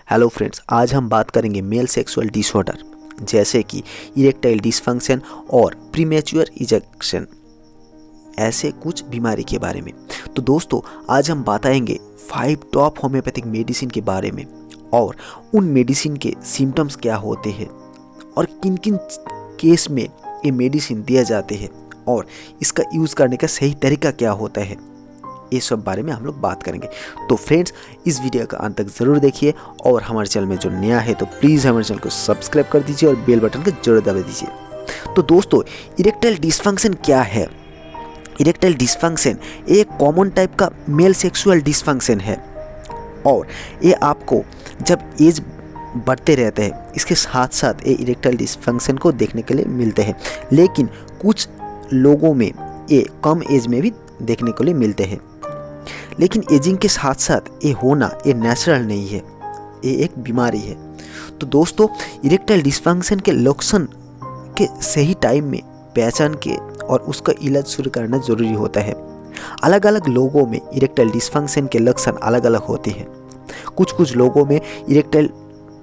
Hello friends, आज हम बात करेंगे मेल सेक्सुअल डिसऑर्डर जैसे कि इरेक्टाइल डिसफंक्शन और प्रीमेच्योर इजेक्शन, ऐसे कुछ बीमारी के बारे में। तो दोस्तों, आज हम बताएंगे 5 टॉप होम्योपैथिक मेडिसिन के बारे में और उन मेडिसिन के सिम्टम्स क्या होते हैं और किन किन केस में ये मेडिसिन दिए जाते हैं और इसका यूज़ करने का सही तरीका क्या होता है, ये सब बारे में हम लोग बात करेंगे। तो फ्रेंड्स, इस वीडियो का अंत तक ज़रूर देखिए और हमारे चैनल में जो नया है तो प्लीज़ हमारे चैनल को सब्सक्राइब कर दीजिए और बेल बटन को जरूर दबा दीजिए। तो दोस्तों, इरेक्टाइल डिसफंक्शन क्या है? इरेक्टाइल डिसफंक्शन एक कॉमन टाइप का मेल सेक्सुअल डिसफंक्शन है और ये आपको जब एज बढ़ते रहते हैं इसके साथ साथ ये इरेक्टाइल डिसफंक्शन को देखने के लिए मिलते हैं, लेकिन कुछ लोगों में ये कम एज में भी देखने के लिए मिलते हैं। लेकिन एजिंग के साथ साथ ये होना ये नेचुरल नहीं है, ये एक बीमारी है। तो दोस्तों, इरेक्टाइल डिसफंक्शन के लक्षण के सही टाइम में पहचान के और उसका इलाज शुरू करना जरूरी होता है। अलग अलग लोगों में इरेक्टाइल डिसफंक्शन के लक्षण अलग अलग होते हैं। कुछ लोगों में इरेक्टाइल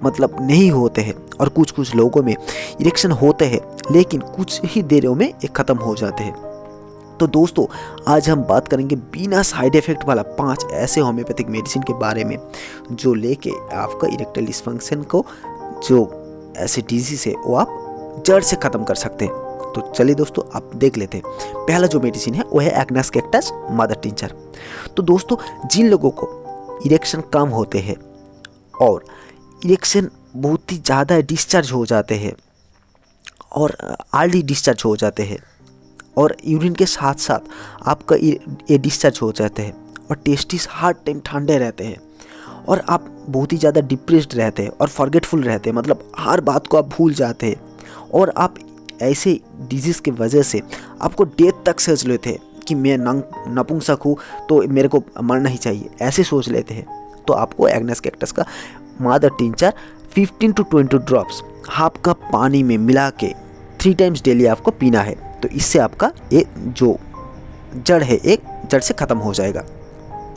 मतलब नहीं होते हैं और कुछ लोगों में इरेक्शन होते हैं लेकिन कुछ ही देरों में ये खत्म हो जाते हैं। तो दोस्तों, आज हम बात करेंगे बिना साइड इफेक्ट वाला 5 ऐसे होम्योपैथिक मेडिसिन के बारे में जो लेके आपका इरेक्टाइल डिसफंक्शन को, जो ऐसे डिजीज है, वो आप जड़ से ख़त्म कर सकते हैं। तो चलिए दोस्तों, आप देख लेते हैं। पहला जो मेडिसिन है वो है एग्नेस कैक्टस मदर टिंचर। तो दोस्तों, जिन लोगों को इरेक्शन कम होते हैं और इरेक्शन बहुत ही ज़्यादा डिस्चार्ज हो जाते हैं और अर्ली डिस्चार्ज हो जाते हैं और यूरिन के साथ साथ आपका ये डिस्चार्ज हो जाते हैं और टेस्टिस हर टाइम ठंडे रहते हैं और आप बहुत ही ज़्यादा डिप्रेस्ड रहते हैं और फॉरगेटफुल रहते हैं, मतलब हर बात को आप भूल जाते हैं और आप ऐसे डिजीज़ की वजह से आपको डेथ तक सोच लेते हैं कि मैं नपुंसक हूँ तो मेरे को मरना ही चाहिए, ऐसे सोच लेते हैं। तो आपको एग्नेस कैक्टस का mother tincture 15 to 20 drops half cup पानी में मिला के 3 टाइम्स डेली आपको पीना है। तो इससे आपका ये जो जड़ है एक जड़ से ख़त्म हो जाएगा,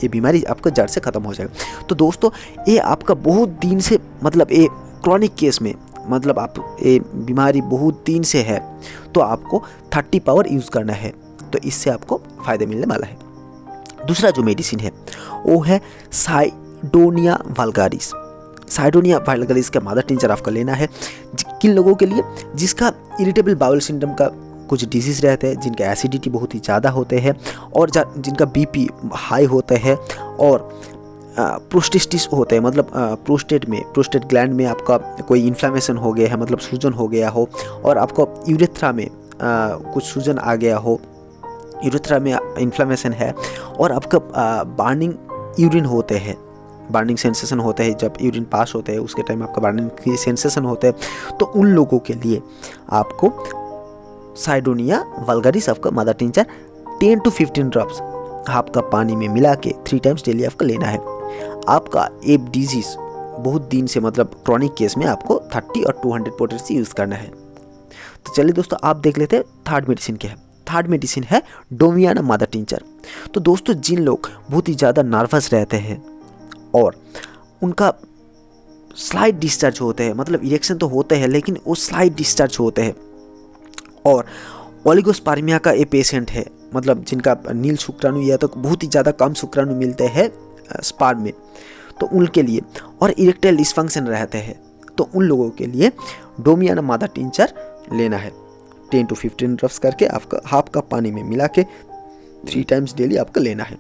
ये बीमारी आपका जड़ से ख़त्म हो जाएगा। तो दोस्तों, ये आपका बहुत दिन से, मतलब ये क्रॉनिक केस में, मतलब आप ये बीमारी बहुत दिन से है तो आपको 30 पावर यूज़ करना है, तो इससे आपको फ़ायदे मिलने वाला है। दूसरा जो मेडिसिन है वो है साइडोनिया वल्गारिस। साइडोनिया वल्गारिस का मदर टिंचर आपका लेना है किन लोगों के लिए जिसका इरिटेबल बाउल सिंड्रोम का कुछ डिजीज़ रहते हैं, जिनका एसिडिटी बहुत ही ज़्यादा होते हैं और जिनका बीपी हाई होता है और प्रोस्टेटिस होते हैं, मतलब प्रोस्टेट ग्लैंड में आपका कोई इन्फ्लेमेशन हो गया है, मतलब सूजन हो गया हो और आपको यूरेथ्रा में कुछ सूजन आ गया हो, यूरेथ्रा में इन्फ्लेमेशन है और आपका बर्निंग यूरिन होते हैं, बर्निंग सेंसेशन होता है, जब यूरिन पास होता है उसके टाइम आपका बर्निंग सेंसेशन होता है। तो उन लोगों के लिए आपको साइडोनिया वल्गारिस आपका mother tincture 10 to 15 drops half cup पानी में मिला के 3 टाइम्स डेली आपका लेना है। आपका ये डिजीज़ बहुत दिन से, मतलब क्रॉनिक केस में आपको 30 और 200 पोटेंसी यूज़ करना है। तो चलिए दोस्तों, आप देख लेते हैं थर्ड मेडिसिन क्या है। थर्ड मेडिसिन है डोमियाना मदर टिंचर। तो दोस्तों, जिन लोग बहुत ही ज़्यादा नर्वस रहते हैं और उनका स्लाइड डिस्चार्ज होते हैं, मतलब इरेक्शन तो होते हैं लेकिन वो स्लाइड डिस्चार्ज होते हैं, और ओलिगोस्पर्मिया का ये पेशेंट है, मतलब जिनका नील शुक्राणु या तो बहुत ही ज़्यादा कम शुक्राणु मिलते हैं स्पर्म में, तो उनके लिए, और इरेक्टाइल डिसफंक्शन रहते हैं, तो उन लोगों के लिए डोमियाना मदर टिंचर लेना है। 10 to 15 ड्रॉप्स करके आपका हाफ कप पानी में मिला के 3 टाइम्स डेली आपका लेना है।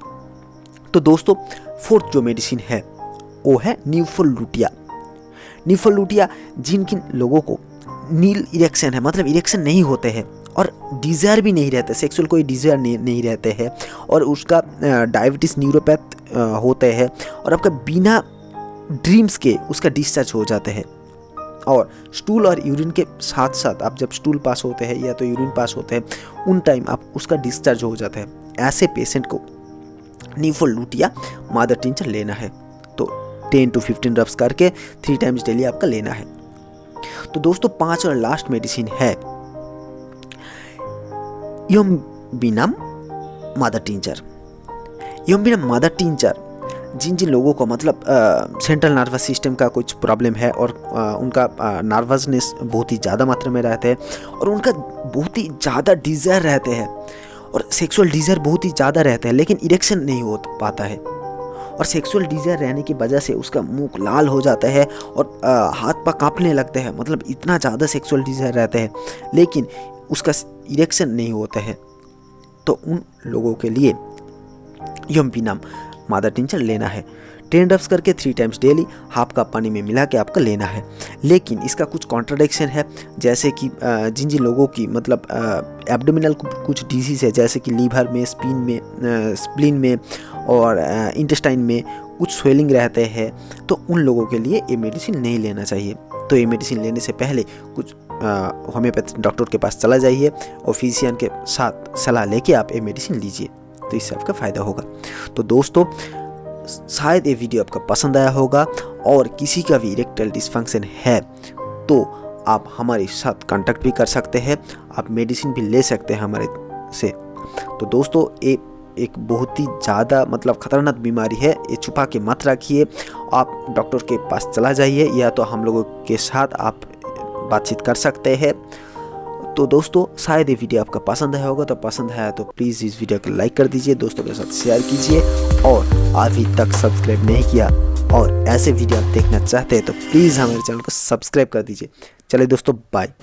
तो दोस्तों, फोर्थ जो मेडिसिन है वो है न्यूफोलूटिया। न्यूफोलूटिया जिन किन लोगों को नील इरेक्शन है, मतलब इरेक्शन नहीं होते हैं और डिज़ायर भी नहीं रहते, सेक्सुअल कोई डिज़ायर नहीं रहते हैं और उसका डायबिटीज़ न्यूरोपैथ होते हैं और आपका बिना ड्रीम्स के उसका डिस्चार्ज हो जाते हैं और स्टूल और यूरिन के साथ साथ आप जब स्टूल पास होते हैं या तो यूरिन पास होते हैं उन टाइम आप उसका डिस्चार्ज हो जाता है। ऐसे पेशेंट को न्यूफोलूटिया मदर टिंचर लेना है। तो 10 to 15 ड्रॉप्स करके 3 टाइम्स डेली आपका लेना है। तो दोस्तों, 5 और लास्ट मेडिसिन है योम्बिनम मदर टिंचर। योम्बिनम मदर टिंचर जिन जिन लोगों को मतलब सेंट्रल नर्वस सिस्टम का कुछ प्रॉब्लम है और उनका नर्वसनेस बहुत ही ज़्यादा मात्रा में रहता है और उनका बहुत ही ज़्यादा डिज़ायर रहते हैं और सेक्सुअल डिज़ायर बहुत ही ज़्यादा रहता है, लेकिन इरेक्शन नहीं हो पाता है और सेक्सुअल डिज़ायर रहने की वजह से उसका मुंह लाल हो जाता है और हाथ पाँव कांपने लगते हैं, मतलब इतना ज़्यादा सेक्सुअल डिज़ायर रहता है लेकिन उसका इरेक्शन नहीं होता है। तो उन लोगों के लिए यूएमपी नाम मादर टिंचर लेना है। 10 ड्रॉप्स करके 3 टाइम्स डेली हाफ कप पानी में मिला के आपका लेना है। लेकिन इसका कुछ कॉन्ट्राडिक्शन है, जैसे कि जिन जिन लोगों की मतलब एब्डोमिनल कुछ डिजीज़ है, जैसे कि लीवर में, स्प्लीन में और इंटेस्टाइन में कुछ स्वेलिंग रहते हैं, तो उन लोगों के लिए ये मेडिसिन नहीं लेना चाहिए। तो ये मेडिसिन लेने से पहले कुछ होम्योपैथ डॉक्टर के पास चला जाइए और फिजिशियन के साथ सलाह लेके आप ये मेडिसिन लीजिए, तो इससे आपका फ़ायदा होगा। तो दोस्तों, शायद ये वीडियो आपका पसंद आया होगा और किसी का भी इरेक्टाइल डिसफंक्शन है तो आप हमारे साथ कांटेक्ट भी कर सकते हैं, आप मेडिसिन भी ले सकते हैं हमारे से। तो दोस्तों, ये एक बहुत ही ज़्यादा मतलब ख़तरनाक बीमारी है, ये छुपा के मत रखिए, आप डॉक्टर के पास चला जाइए या तो हम लोगों के साथ आप बातचीत कर सकते हैं। तो दोस्तों, शायद ये वीडियो आपका पसंद आया होगा, तो पसंद आया तो प्लीज़ इस वीडियो को लाइक कर दीजिए, दोस्तों के साथ शेयर कीजिए और अभी तक सब्सक्राइब नहीं किया और ऐसे वीडियो आप देखना चाहते हैं तो प्लीज़ हमारे चैनल को सब्सक्राइब कर दीजिए। चलिए दोस्तों, बाय।